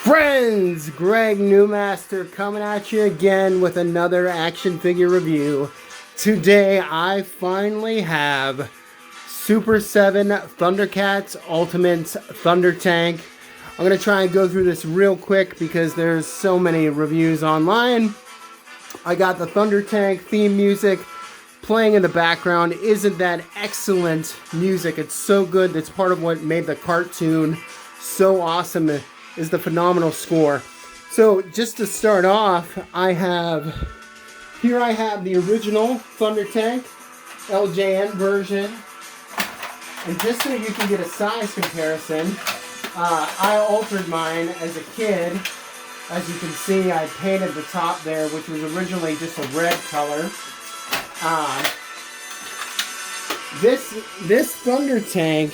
Friends, Greg Newmaster coming at you again with another action figure review. Today I finally have Super 7 Thundercats Ultimates THUNDERTANK. I'm going to try and go through this real quick because there's so many reviews online. I got the THUNDERTANK theme music playing in the background. Isn't that excellent music? It's so good. That's part of what made the cartoon so awesome, is the phenomenal score. So just to start off, I have the original THUNDERTANK LJN version. And just so you can get a size comparison, I altered mine as a kid. As you can see, I painted the top there, which was originally just a red color. This THUNDERTANK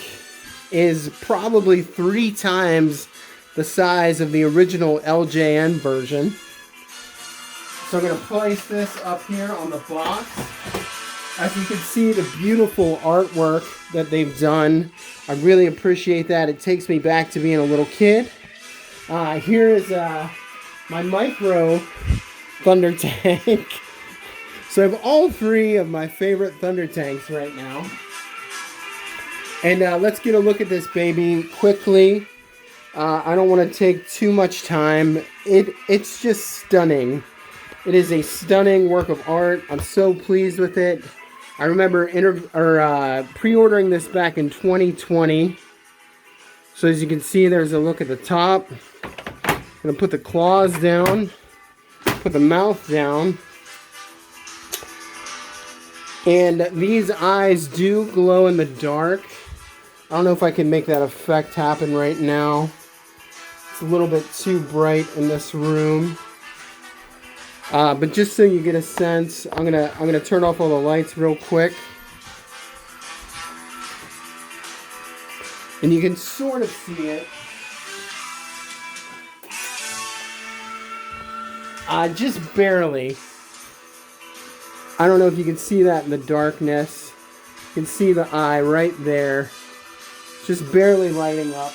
is probably 3 times the size of the original LJN version. So I'm going to place this up here on the box. As you can see, the beautiful artwork that they've done. I really appreciate that. It takes me back to being a little kid. Here is my micro THUNDERTANK. So I have all 3 of my favorite THUNDERTANKs right now. And let's get a look at this baby quickly. I don't want to take too much time. It's just stunning. It is a stunning work of art. I'm so pleased with it. I remember pre-ordering this back in 2020. So as you can see, there's a look at the top. I'm going to put the claws down, put the mouth down. And these eyes do glow in the dark. I don't know if I can make that effect happen right now. It's a little bit too bright in this room. But just so you get a sense, I'm gonna turn off all the lights real quick. And you can sort of see it. Just barely. I don't know if you can see that in the darkness. You can see the eye right there. Just barely lighting up.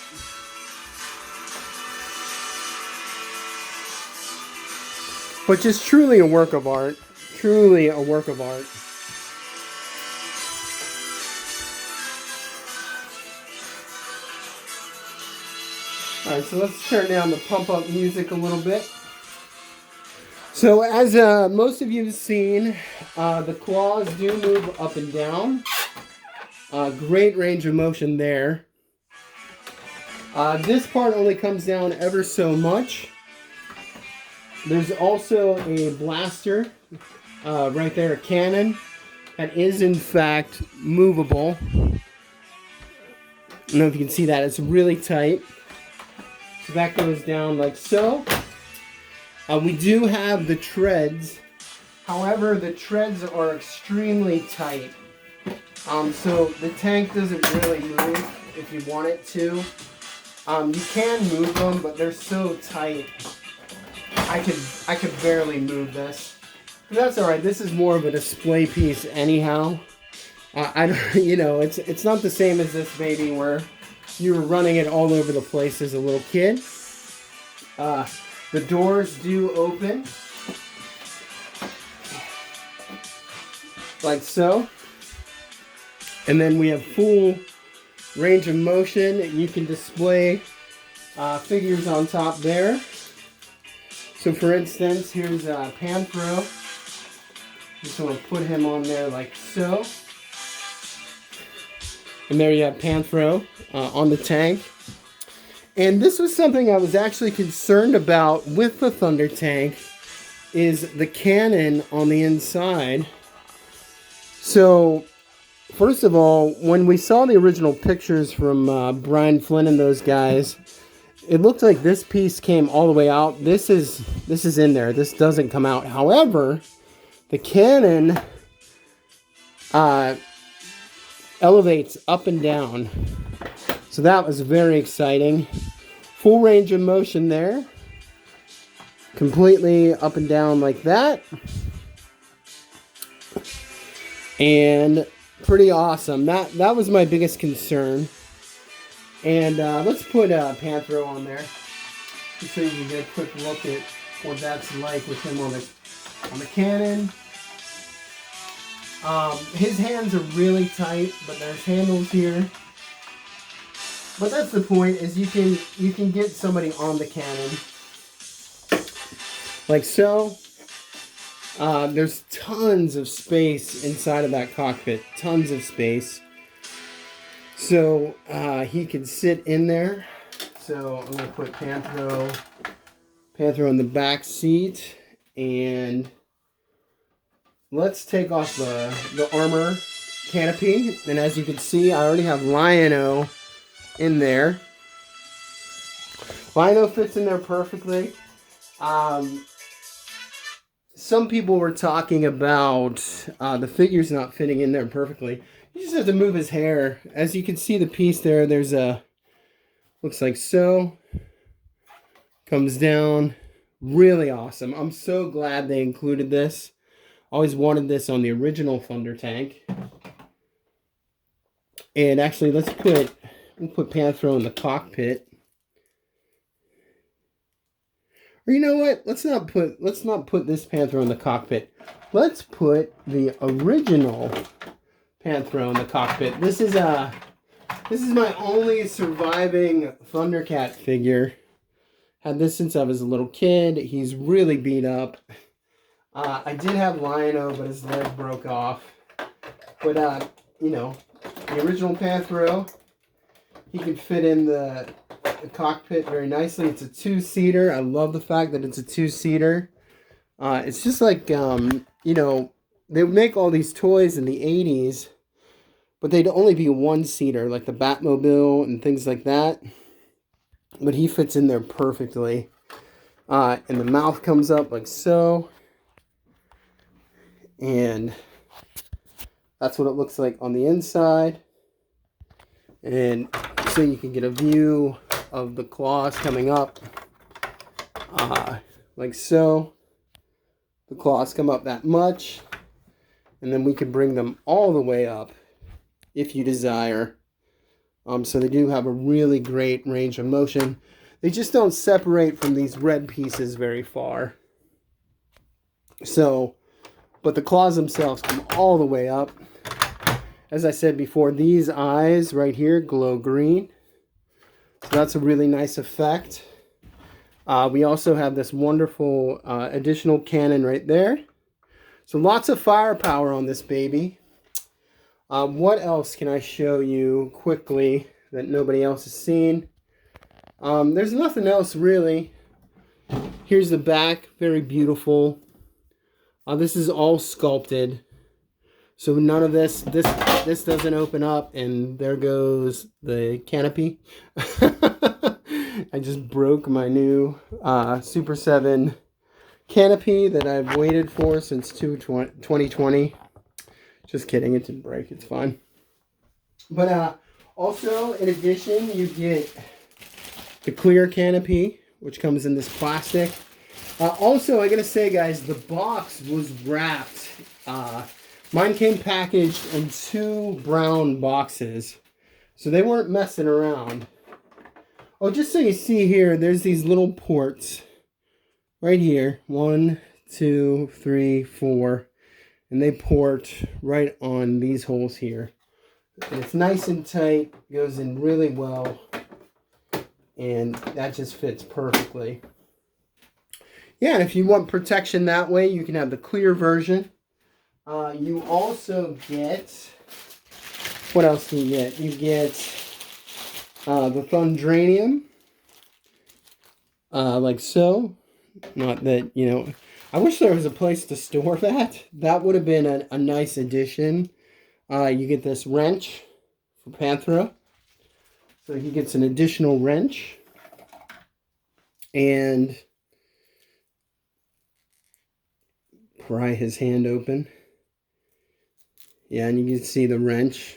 But just truly a work of art. Truly a work of art. Alright, so let's turn down the pump up music a little bit. So as most of you have seen, the claws do move up and down. Great range of motion there. This part only comes down ever so much. There's also a blaster right there, a cannon, that is in fact movable. I don't know if you can see that. It's really tight. So that goes down like so. We do have the treads. However, the treads are extremely tight. So the tank doesn't really move if you want it to. You can move them, but they're so tight. I could barely move this. But that's all right. This is more of a display piece, anyhow. It's not the same as this baby where you were running it all over the place as a little kid. The doors do open like so. And then we have full range of motion. You can display figures on top there. So for instance, here's Panthro. Just want to put him on there like so. And there you have Panthro on the tank. And this was something I was actually concerned about with the THUNDERTANK, is the cannon on the inside. So first of all, when we saw the original pictures from Brian Flynn and those guys, it looked like this piece came all the way out. This is in there. This doesn't come out. However, the cannon elevates up and down. So that was very exciting. Full range of motion there. Completely up and down like that. And pretty awesome. That was my biggest concern. And let's put Panthro on there. just so you can get a quick look at what that's like with him on the cannon. His hands are really tight, but there's handles here. But that's the point, is you can get somebody on the cannon like so. There's tons of space inside of that cockpit, tons of space. So he can sit in there. So I'm gonna put Panthro in the back seat, and let's take off the armor canopy. And as you can see, I already have Lion-O in there. Lion-O fits in there perfectly. Some people were talking about the figure's not fitting in there perfectly. You just have to move his hair. As you can see the piece there, there's a, looks like so. Comes down. Really awesome. I'm so glad they included this. Always wanted this on the original Thundertank. And actually, we'll put Panthro in the cockpit. Or you know what? Let's not put this Panthro in the cockpit. Let's put the original Panthro in the cockpit. This is my only surviving Thundercat figure. Had this since I was a little kid. He's really beat up. I did have Lion-O, but his leg broke off. But you know, the original Panthro, he could fit in the cockpit very nicely. It's a two-seater. I love the fact that it's a two-seater. It's just like, you know, they would make all these toys in the 80s, but they'd only be one-seater, like the Batmobile and things like that. But he fits in there perfectly. And the mouth comes up like so. And that's what it looks like on the inside. And so you can get a view of the claws coming up. Like so. The claws come up that much. And then we can bring them all the way up if you desire. So they do have a really great range of motion. They just don't separate from these red pieces very far. So, but the claws themselves come all the way up. As I said before, these eyes right here glow green. So that's a really nice effect. We also have this wonderful additional cannon right there. So lots of firepower on this baby. What else can I show you quickly that nobody else has seen? There's nothing else really. Here's the back, very beautiful. This is all sculpted. So none of this doesn't open up, and there goes the canopy. I just broke my new Super 7 canopy that I've waited for since 2020. Just kidding, it didn't break, it's fine. But also, in addition, you get the clear canopy, which comes in this plastic. Also, I gotta say, guys, the box was wrapped. Mine came packaged in 2 brown boxes, so they weren't messing around. Oh, just so you see here, there's these little ports right here. 1, 2, 3, 4. And they port right on these holes here. And it's nice and tight, goes in really well. And that just fits perfectly. Yeah, and if you want protection that way, you can have the clear version. You also get, what else do you get? You get the Thundranium, like so. Not that, you know, I wish there was a place to store that. That would have been a nice addition. You get this wrench for Panthro. So he gets an additional wrench. And pry his hand open. Yeah, and you can see the wrench.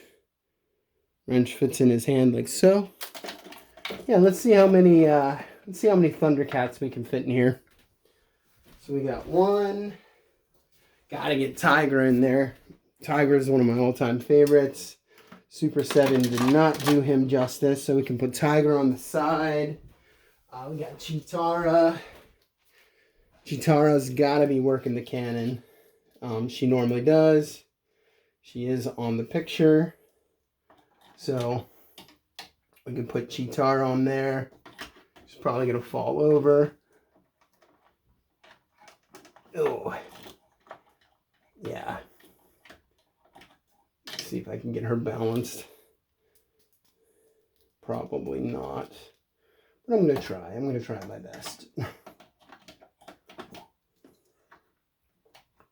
Wrench fits in his hand like so. Yeah, let's see how many Thundercats we can fit in here. So we got 1. Gotta get Tiger in there. Tiger is one of my all-time favorites. Super 7 did not do him justice, so we can put Tiger on the side. We got Chitara. Chitara's got to be working the cannon. She normally does. She is on the picture. So we can put Chitara on there. She's probably going to fall over. Oh, yeah. Let's see if I can get her balanced. Probably not. But I'm going to try. I'm going to try my best.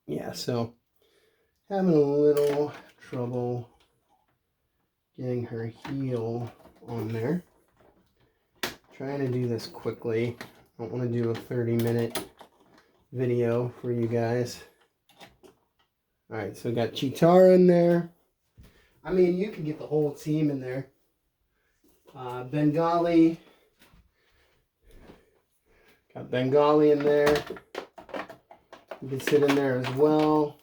Yeah, so having a little trouble getting her heel on there. Trying to do this quickly. I don't want to do a 30-minute video for you guys. Alright, so we got Chitara in there. I mean, you can get the whole team in there. Bengali. Got Bengali in there. You can sit in there as well.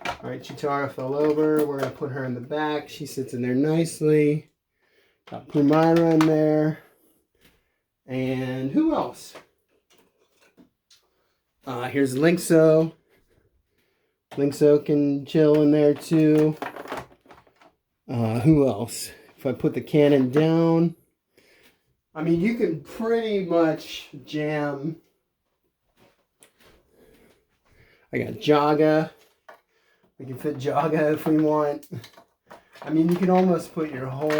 Alright, Chitara fell over. We're going to put her in the back. She sits in there nicely. Got Pumaira in there. And who else? Here's Linkso. Linkso can chill in there too. Who else? If I put the cannon down, I mean, you can pretty much jam. I got Jaga. We can fit Jaga if we want. I mean, you can almost put your whole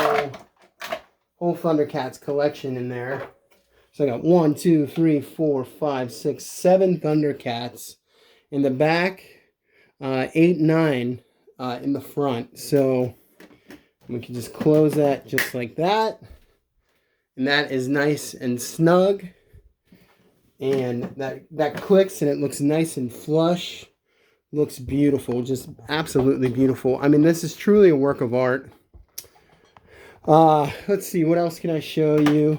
Thundercats collection in there. So I got 1, 2, 3, 4, 5, 6, 7 Thundercats in the back, 8, 9 in the front. So we can just close that just like that. And that is nice and snug. And that clicks and it looks nice and flush. Looks beautiful, just absolutely beautiful. I mean, this is truly a work of art. Let's see, what else can I show you?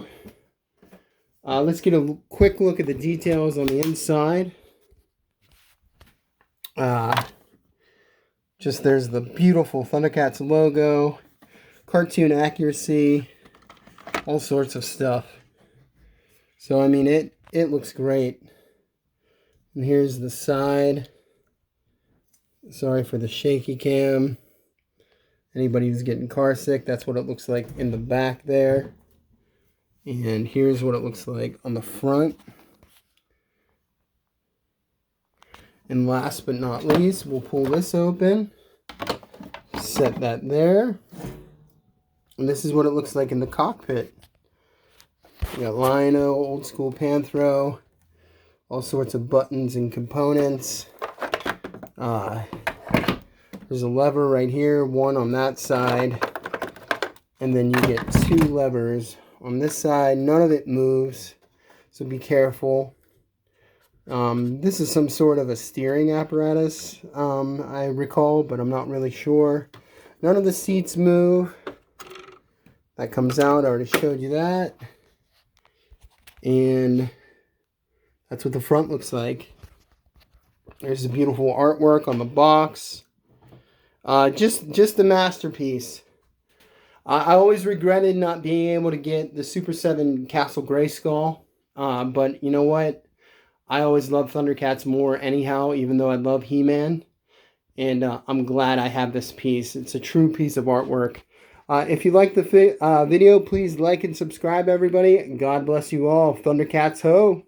Let's get a quick look at the details on the inside. Just there's the beautiful Thundercats logo, cartoon accuracy, all sorts of stuff. So, I mean, it looks great. And here's the side. Sorry for the shaky cam. Anybody who's getting car sick, that's what it looks like in the back there. And here's what it looks like on the front. And last but not least, we'll pull this open. Set that there. And this is what it looks like in the cockpit. We got Lino, old school Panthro, all sorts of buttons and components. There's a lever right here, one on that side, and then you get 2 levers on this side. None of it moves, so be careful. This is some sort of a steering apparatus, I recall, but I'm not really sure. None of the seats move. That comes out, I already showed you that. And that's what the front looks like. There's the beautiful artwork on the box. Just a masterpiece. I always regretted not being able to get the Super 7 Castle Grayskull. But you know what? I always loved Thundercats more anyhow, even though I love He-Man. And I'm glad I have this piece. It's a true piece of artwork. If you like the video, please like and subscribe, everybody. God bless you all. Thundercats ho!